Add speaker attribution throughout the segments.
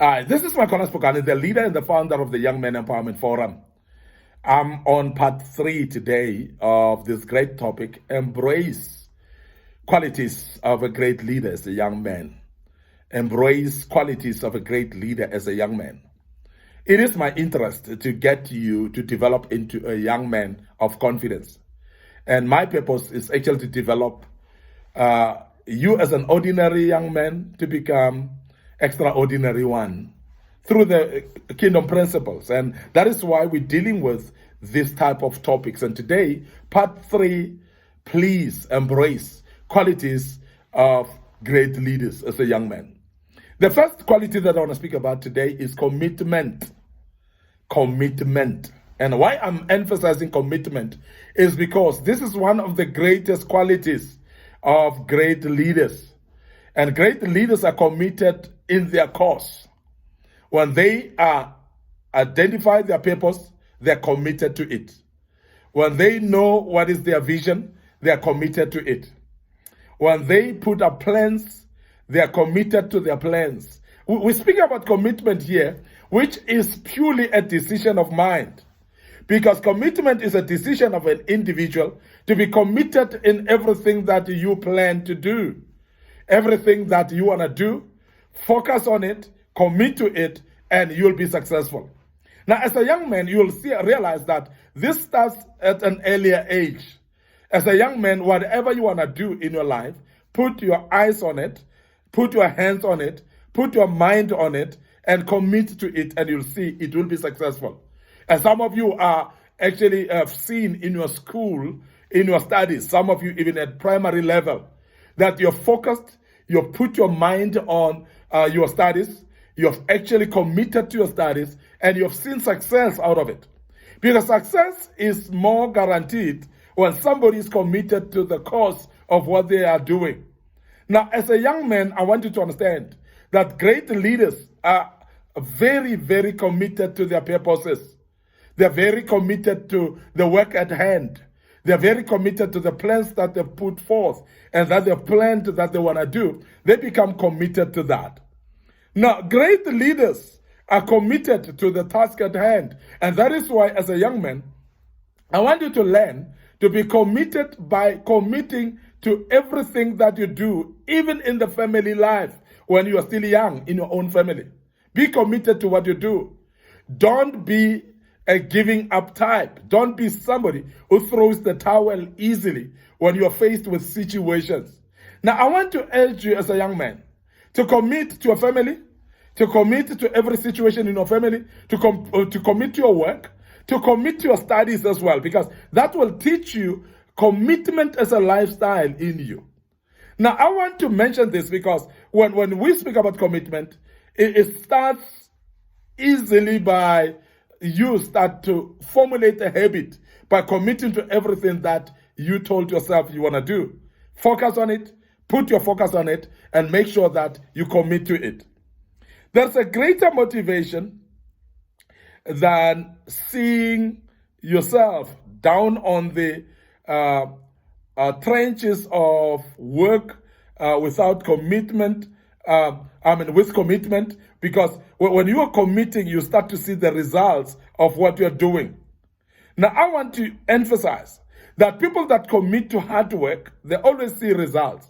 Speaker 1: This is my Spokane, the leader and the founder of the Young Men Empowerment Forum. I'm on part 3 today of this great topic, embrace qualities of a great leader as a young man. Embrace qualities of a great leader as a young man. It is my interest to get you to develop into a young man of confidence. And my purpose is actually to develop you as an ordinary young man to become extraordinary one through the kingdom principles. And that is why we're dealing with this type of topics. And today, part 3, please embrace qualities of great leaders as a young man. The first quality that I want to speak about today is commitment. Commitment. And why I'm emphasizing commitment is because this is one of the greatest qualities of great leaders. And great leaders are committed in their cause. When they identify their purpose, they're committed to it. When they know what is their vision, they are committed to it. When they put up plans, they are committed to their plans. We speak about commitment here, which is purely a decision of mind. Because commitment is a decision of an individual to be committed in everything that you plan to do. Everything that you want to do, focus on it, commit to it, and you'll be successful. Now, as a young man, you'll realize that this starts at an earlier age. As a young man, whatever you want to do in your life, put your eyes on it, put your hands on it, put your mind on it, and commit to it, and you'll see it will be successful. And some of you are actually seen in your school, in your studies, some of you even at primary level, that you're focused, you've put your mind on your studies, you've actually committed to your studies, and you've seen success out of it. Because success is more guaranteed when somebody is committed to the cause of what they are doing. Now, as a young man, I want you to understand that great leaders are very, very committed to their purposes. They're very committed to the work at hand. They're very committed to the plans that they've put forth and that they've planned that they want to do. They become committed to that. Now, great leaders are committed to the task at hand. And that is why, as a young man, I want you to learn to be committed by committing to everything that you do, even in the family life, when you are still young in your own family. Be committed to what you do. Don't be a giving up type. Don't be somebody who throws the towel easily when you are faced with situations. Now, I want to urge you as a young man to commit to your family, to commit to every situation in your family, to commit to your work, to commit to your studies as well, because that will teach you commitment as a lifestyle in you. Now, I want to mention this because when we speak about commitment, it starts easily by you start to formulate a habit by committing to everything that you told yourself you want to do. Focus on it, put your focus on it, and make sure that you commit to it. There's a greater motivation than seeing yourself down on the trenches of work without commitment, with commitment, because when you are committing, you start to see the results of what you're doing. Now, I want to emphasize that people that commit to hard work, they always see results.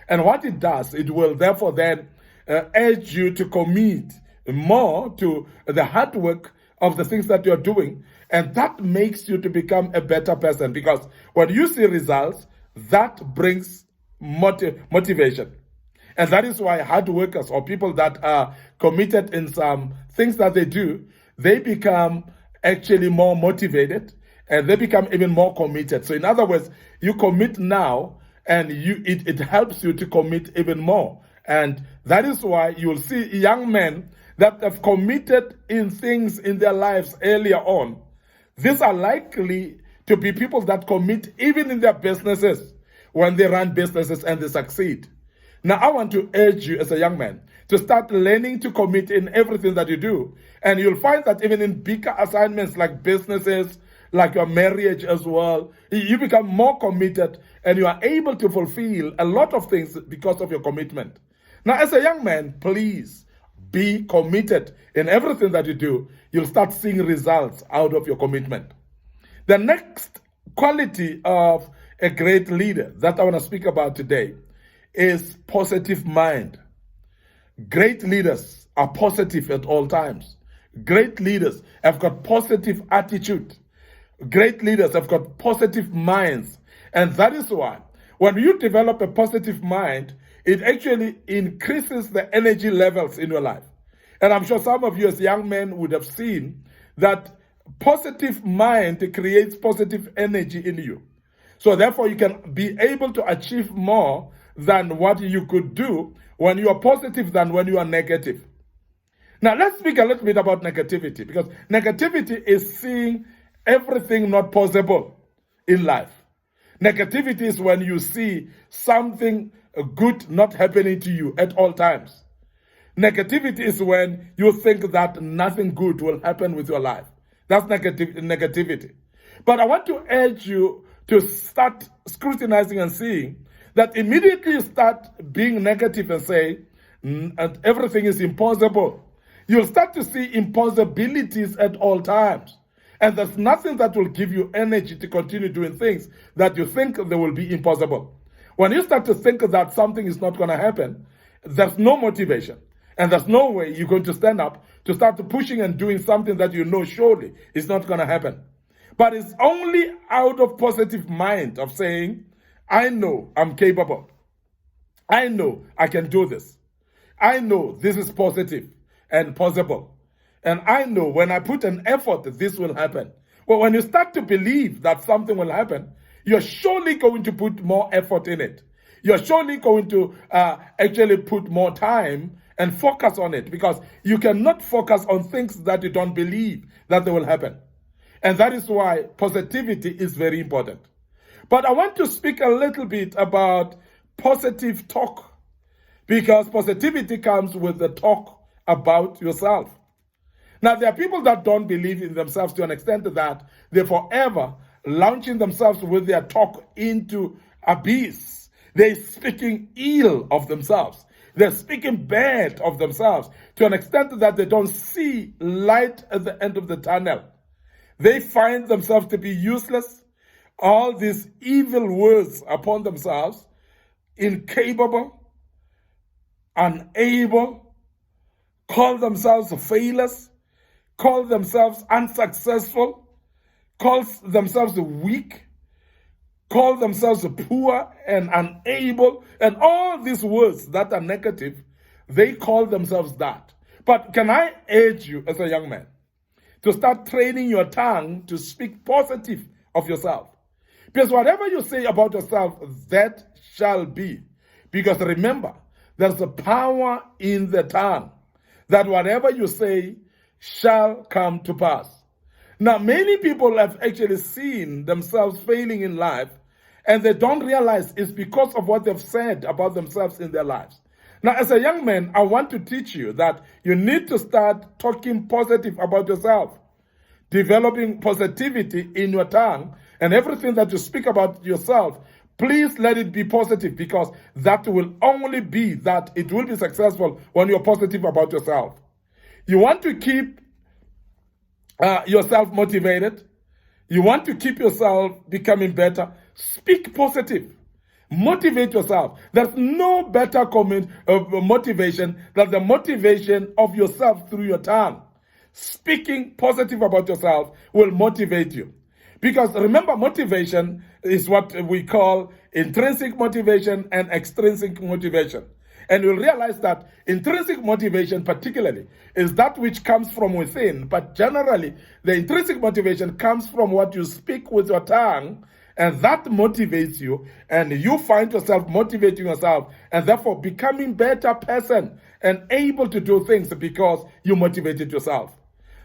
Speaker 1: And what it does, it will therefore then urge you to commit more to the hard work of the things that you're doing. And that makes you to become a better person, because when you see results, that brings motivation. And that is why hard workers or people that are committed in some things that they do, they become actually more motivated and they become even more committed. So in other words, you commit now and it helps you to commit even more. And that is why you'll see young men that have committed in things in their lives earlier on. These are likely to be people that commit even in their businesses when they run businesses and they succeed. Now, I want to urge you as a young man to start learning to commit in everything that you do. And you'll find that even in bigger assignments like businesses, like your marriage as well, you become more committed and you are able to fulfill a lot of things because of your commitment. Now, as a young man, please be committed in everything that you do, you'll start seeing results out of your commitment. The next quality of a great leader that I want to speak about today is positive mind. Great leaders are positive at all times. Great leaders have got positive attitude. Great leaders have got positive minds. And that is why when you develop a positive mind, it actually increases the energy levels in your life. And I'm sure some of you as young men would have seen that positive mind creates positive energy in you. So therefore you can be able to achieve more than what you could do when you are positive than when you are negative. Now let's speak a little bit about negativity, because negativity is seeing everything not possible in life. Negativity is when you see something good not happening to you at all times. Negativity is when you think that nothing good will happen with your life. That's negativity. But I want to urge you to start scrutinizing and seeing that immediately you start being negative and say, everything is impossible. You'll start to see impossibilities at all times. And there's nothing that will give you energy to continue doing things that you think they will be impossible. When you start to think that something is not going to happen, there's no motivation. And there's no way you're going to stand up to start pushing and doing something that you know surely is not going to happen. But it's only out of positive mind of saying, I know I'm capable. I know I can do this. I know this is positive and possible. And I know when I put an effort, this will happen. Well, when you start to believe that something will happen, you're surely going to put more effort in it. You're surely going to actually put more time and focus on it, because you cannot focus on things that you don't believe that they will happen. And that is why positivity is very important. But I want to speak a little bit about positive talk, because positivity comes with the talk about yourself. Now, there are people that don't believe in themselves to an extent that they're forever launching themselves with their talk into abyss. They're speaking ill of themselves. They're speaking bad of themselves to an extent that they don't see light at the end of the tunnel. They find themselves to be useless. All these evil words upon themselves, incapable, unable, call themselves failures, call themselves unsuccessful, call themselves weak, call themselves poor and unable, and all these words that are negative, they call themselves that. But can I urge you as a young man to start training your tongue to speak positive of yourself? Because whatever you say about yourself, that shall be. Because remember, there's a power in the tongue, that whatever you say shall come to pass. Now, many people have actually seen themselves failing in life, and they don't realize it's because of what they've said about themselves in their lives. Now, as a young man, I want to teach you that you need to start talking positive about yourself, developing positivity in your tongue, and everything that you speak about yourself, please let it be positive, because that will only be that it will be successful when you're positive about yourself. You want to keep yourself motivated. You want to keep yourself becoming better. Speak positive. Motivate yourself. There's no better motivation than the motivation of yourself through your tongue. Speaking positive about yourself will motivate you. Because remember, motivation is what we call intrinsic motivation and extrinsic motivation. And you'll realize that intrinsic motivation particularly is that which comes from within, but generally the intrinsic motivation comes from what you speak with your tongue, and that motivates you, and you find yourself motivating yourself, and therefore becoming a better person and able to do things because you motivated yourself.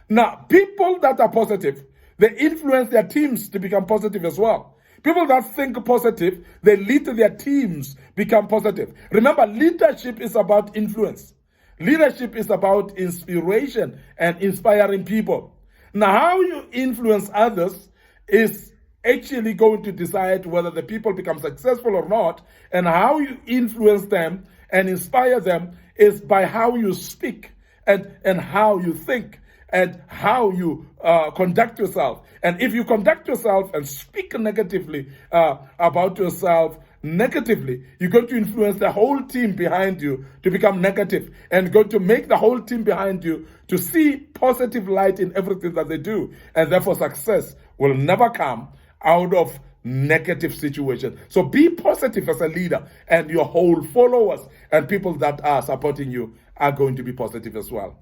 Speaker 1: Now, people that are positive, they influence their teams to become positive as well. People that think positive, they lead their teams become positive. Remember, leadership is about influence. Leadership is about inspiration and inspiring people. Now, how you influence others is actually going to decide whether the people become successful or not, and how you influence them and inspire them is by how you speak and how you think and how you conduct yourself. And if you conduct yourself and speak negatively about yourself, negatively, you're going to influence the whole team behind you to become negative, and going to make the whole team behind you to see positive light in everything that they do. And therefore, success will never come out of negative situation. So be positive as a leader, and your whole followers and people that are supporting you are going to be positive as well.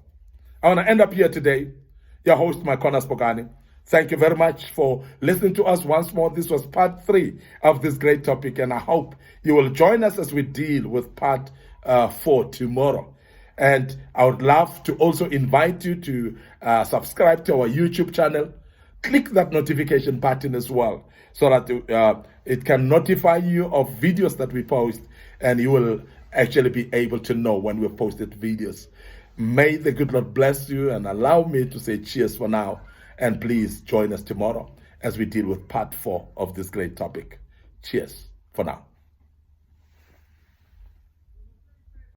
Speaker 1: I want to end up here today. Your host, Makona Spokane. Thank you very much for listening to us once more. This was part 3 of this great topic, and I hope you will join us as we deal with part 4 tomorrow. And I would love to also invite you to subscribe to our YouTube channel. Click that notification button as well, so that it can notify you of videos that we post, and you will actually be able to know when we've posted videos. May the good Lord bless you, and allow me to say cheers for now. And please join us tomorrow as we deal with part 4 of this great topic. Cheers for now.